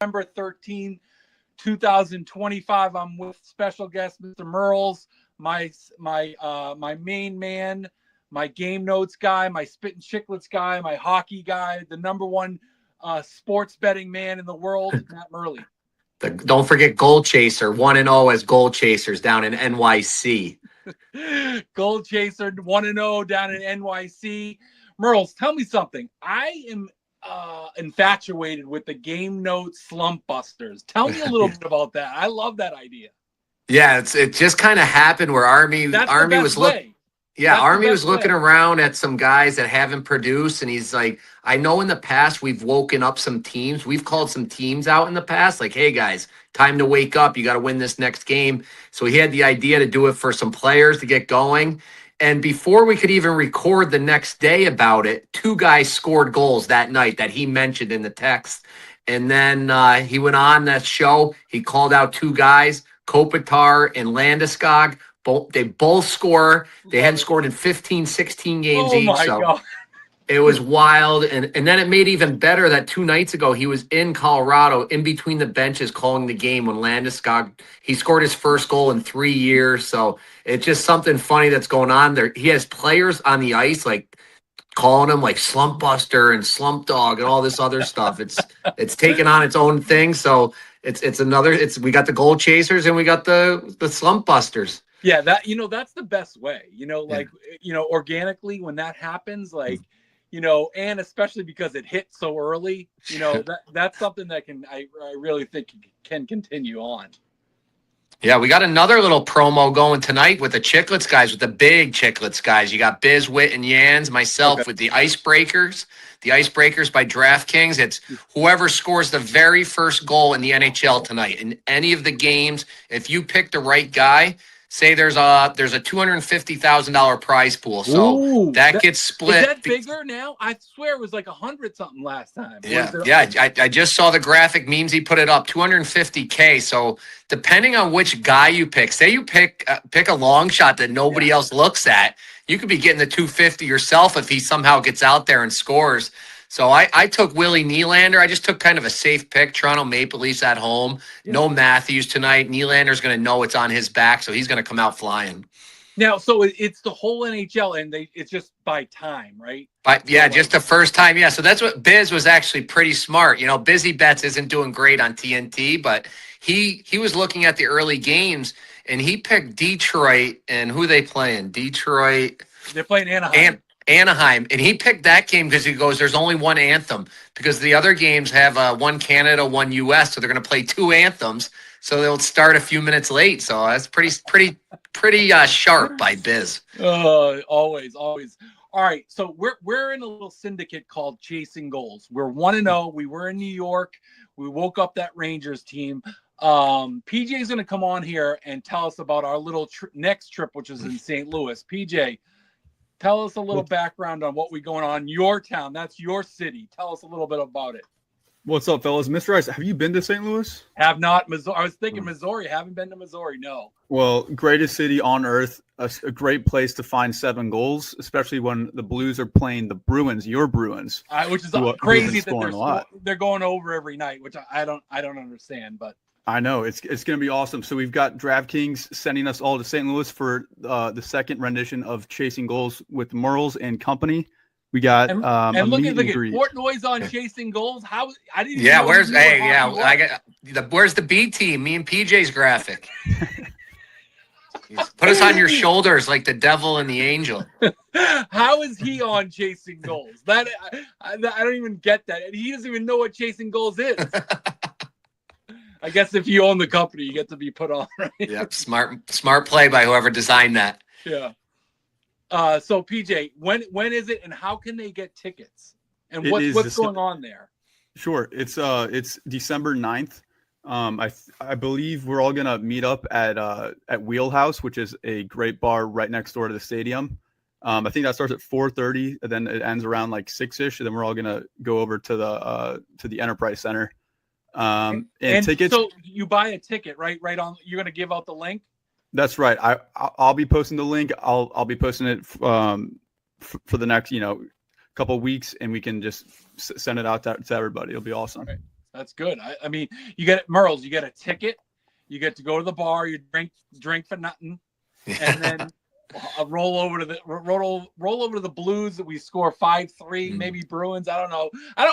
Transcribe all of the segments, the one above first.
November 13th, 2025. I'm with special guest Mr. Murls, my main man, my game notes guy, my spitting chicklets guy, my hockey guy, the number one sports betting man in the world, Matt Murley. Don't forget Goal Chaser, 1-0 as Goal Chasers down in NYC. Goal Chaser 1-0 down in NYC. Murls, tell me something. I am infatuated with the game note slump busters. Tell me a little bit about that. I love that idea. Yeah, it just kind of happened where Army was looking. Yeah, Army was looking around at some guys that haven't produced, and he's like, I know in the past we've woken up some teams. We've called some teams out in the past, like, hey, guys, time to wake up. You got to win this next game. So he had the idea to do it for some players to get going. And before we could even record the next day about it, 2 guys scored goals that night that he mentioned in the text. And then he went on that show. He called out 2 guys, Kopitar and Landeskog. They both score. They hadn't scored in 15, 16 games each. So God. It was wild. And then it made even better that 2 nights ago, he was in Colorado in between the benches calling the game when Landeskog, he scored his first goal in 3 years. So it's just something funny that's going on there. He has players on the ice like calling him like Slump Buster and Slump Dog and all this other stuff. It's taken on its own thing. So we got the Goal Chasers and we got the Slump Busters. Yeah, that's the best way, organically when that happens, like, and especially because it hit so early, that's something that I really think can continue on. Yeah, we got another little promo going tonight with the Chicklets guys, with the big Chicklets guys. You got Biz, Witt, and Yans, myself with the Icebreakers. The Icebreakers by DraftKings. It's whoever scores the very first goal in the NHL tonight. In any of the games, if you pick the right guy, say there's a $250,000 prize pool, so that gets split. Is that bigger now? I swear it was like 100 something last time. Yeah. I just saw the graphic memes. He put it up, $250K. So depending on which guy you pick, say you pick a long shot that nobody else looks at, you could be getting the 250 yourself if he somehow gets out there and scores. So I took Willie Nylander. I just took kind of a safe pick. Toronto Maple Leafs at home. Yeah. No Matthews tonight. Nylander's going to know it's on his back, so he's going to come out flying. Now, so it's the whole NHL, and it's just by time, right? Just the first time. Yeah, so that's what Biz was actually pretty smart. Busy Bets isn't doing great on TNT, but he was looking at the early games, and he picked Detroit. And who they playing? Detroit. They're playing Anaheim, and he picked that game because he goes, there's only one anthem, because the other games have one Canada, one U.S., so they're going to play 2 anthems, so they'll start a few minutes late. So that's pretty sharp by Biz. Always. All right, so we're in a little syndicate called Chasing Goals. We're 1-0. We were in New York. We woke up that Rangers team. PJ's going to come on here and tell us about our little next trip, which is in St. Louis. PJ, tell us a little background on what we going on in your town. That's your city. Tell us a little bit about it. What's up, fellas? Mr. Ice, have you been to St. Louis? Have not. Missouri. I was thinking Missouri. Haven't been to Missouri, no. Well, greatest city on earth. A great place to find 7 goals, especially when the Blues are playing the Bruins, your Bruins. Which is crazy that they're going over every night, which I don't understand, but. I know it's going to be awesome. So we've got DraftKings sending us all to St. Louis for the second rendition of Chasing Goals with Murls and company. We got and look at Portnoy's on Chasing Goals. How I didn't. Yeah, where's where's the B team? Me and PJ's graphic. Put us on your shoulders like the devil and the angel. How is he on Chasing Goals? That I don't even get that. And he doesn't even know what Chasing Goals is. I guess if you own the company, you get to be put on, right? Yep, smart play by whoever designed that. Yeah. So PJ, when is it, and how can they get tickets? And what's going on there? Sure, it's December 9th. I believe we're all gonna meet up at Wheelhouse, which is a great bar right next door to the stadium. I think that starts at 4:30, and then it ends around like 6-ish, and then we're all gonna go over to the Enterprise Center. And tickets. So you buy a ticket, right? Right on. You're going to give out the link. That's right. I'll be posting the link. I'll be posting it for the next couple of weeks, and we can just send it out to everybody. It'll be awesome. Right. That's good. I mean, you get Murls, you get a ticket, you get to go to the bar, you drink for nothing, and then roll over to the Blues that we score 5-3, maybe Bruins. I don't know. I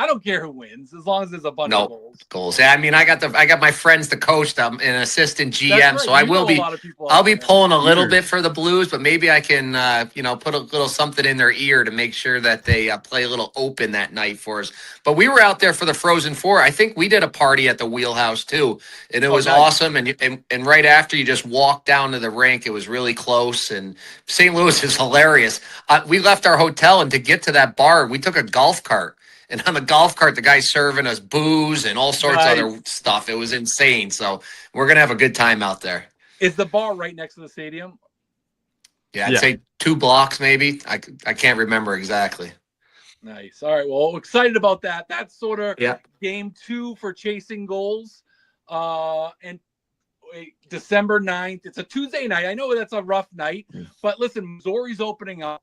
don't care who wins as long as there's a bunch of goals. Yeah, I mean, I got my friends to coach them, an assistant GM, so I'll be pulling a little bit for the Blues, but maybe I can put a little something in their ear to make sure that they play a little open that night for us. But we were out there for the Frozen Four. I think we did a party at the Wheelhouse too, and it was awesome. And right after, you just walked down to the rink. It was really close. And St. Louis is hilarious. We left our hotel, and to get to that bar, we took a golf cart. And on the golf cart, the guy's serving us booze and all sorts of other stuff. It was insane. So we're going to have a good time out there. Is the bar right next to the stadium? Yeah, I'd say 2 blocks maybe. I can't remember exactly. Nice. All right. Well, excited about that. That's sort of game 2 for Chasing Goals. And December 9th. It's a Tuesday night. I know that's a rough night, but listen, Missouri's opening up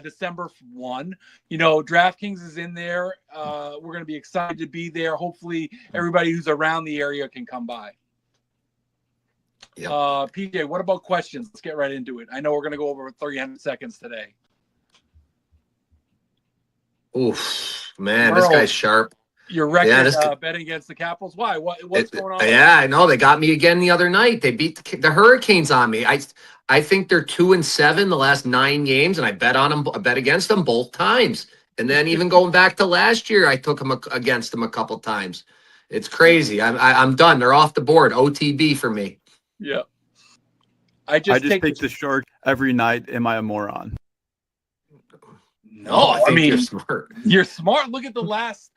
December 1. DraftKings is in there. We're going to be excited to be there. Hopefully everybody who's around the area can come by. Yep. PJ, what about questions? Let's get right into it. I know we're going to go over 300 seconds today. Oof, man, this guy's sharp. Your record betting against the Capitals. Why? What's going on? Yeah, I know. They got me again the other night. They beat the Hurricanes on me. I think they're 2-7 the last 9 games, and I bet on them. I bet against them both times. And then even going back to last year, I took them against them a couple times. It's crazy. I'm done. They're off the board. OTB for me. Yeah. I just take the Shark every night. Am I a moron? No, I think you're smart. You're smart. Look at the last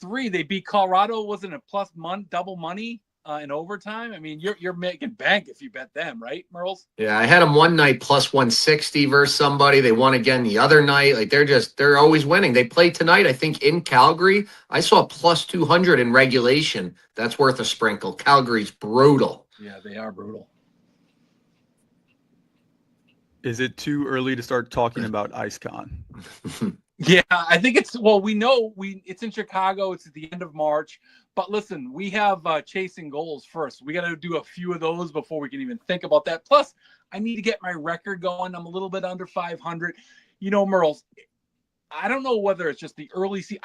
3 they beat Colorado. Wasn't it plus double money in overtime? I mean, you're making bank if you bet them, right, Murls? Yeah, I had them one night plus 160 versus somebody. They won again the other night. Like they're always winning. They play tonight, I think, in Calgary. I saw plus 200 in regulation. That's worth a sprinkle. Calgary's brutal. Yeah, they are brutal. Is it too early to start talking about IceCon? Yeah, I think we know it's in Chicago. It's at the end of March. But listen, we have Chasing Goals first. We got to do a few of those before we can even think about that. Plus, I need to get my record going. I'm a little bit under 500. Murls, I don't know whether it's just the early season.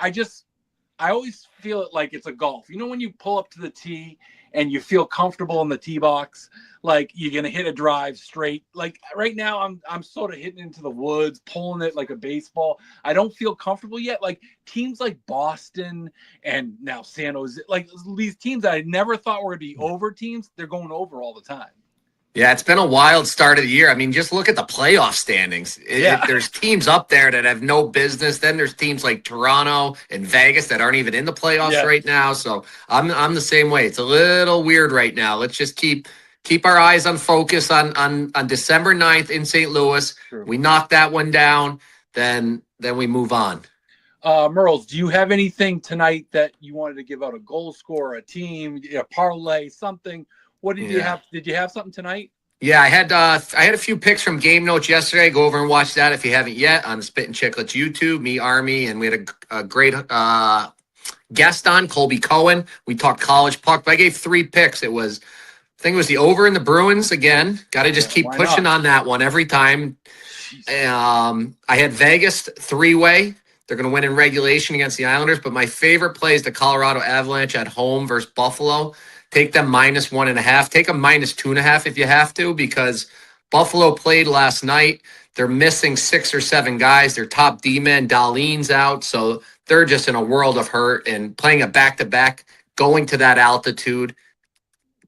I always feel it like it's a golf. When you pull up to the tee and you feel comfortable in the tee box, like you're going to hit a drive straight. Like right now, I'm sort of hitting into the woods, pulling it like a baseball. I don't feel comfortable yet. Like teams like Boston and now San Jose, like these teams that I never thought were going to be over teams, they're going over all the time. Yeah, it's been a wild start of the year. I mean, just look at the playoff standings. There's teams up there that have no business. Then there's teams like Toronto and Vegas that aren't even in the playoffs right now. So I'm the same way. It's a little weird right now. Let's just keep our eyes on focus on December 9th in St. Louis. Sure. We knock that one down, then we move on. Murls, do you have anything tonight that you wanted to give out? A goal scorer, a team, a parlay, something? What did you have? Did you have something tonight? Yeah, I had a few picks from Game Notes yesterday. Go over and watch that if you haven't yet on the Spit and Chicklets YouTube. Me, Army, and we had a great guest on, Colby Cohen. We talked college puck. But I gave 3 picks. I think it was the over in the Bruins again. Got to just keep pushing on that one every time. I had Vegas 3-way. They're going to win in regulation against the Islanders. But my favorite play is the Colorado Avalanche at home versus Buffalo. Take them -1.5. Take them -2.5 if you have to, because Buffalo played last night. They're missing 6 or 7 guys. Their top D-man, Dahlin's out. So they're just in a world of hurt, and playing a back-to-back, going to that altitude,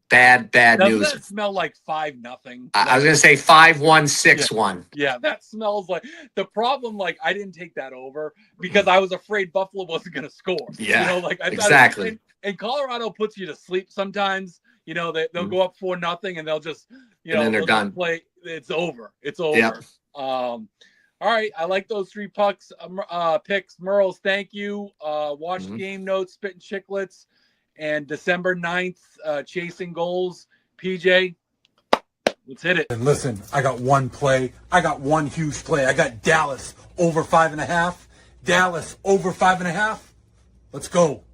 bad news. Doesn't that smell like 5-0? I was going to say 5-1, 6-1. Yeah, that smells like the problem. Like I didn't take that over because I was afraid Buffalo wasn't going to score. Yeah, I exactly. And Colorado puts you to sleep sometimes. They'll go up 4-0 and they'll just, and then they're done. Play. It's over. It's over. Yep. All right. I like those 3 picks. Murls, thank you. Watch the Game Notes, Spit and Chicklets, and December 9th, Chasing Goals. PJ, let's hit it. And listen, I got one play. I got one huge play. I got Dallas over 5.5. Dallas over 5.5. Let's go.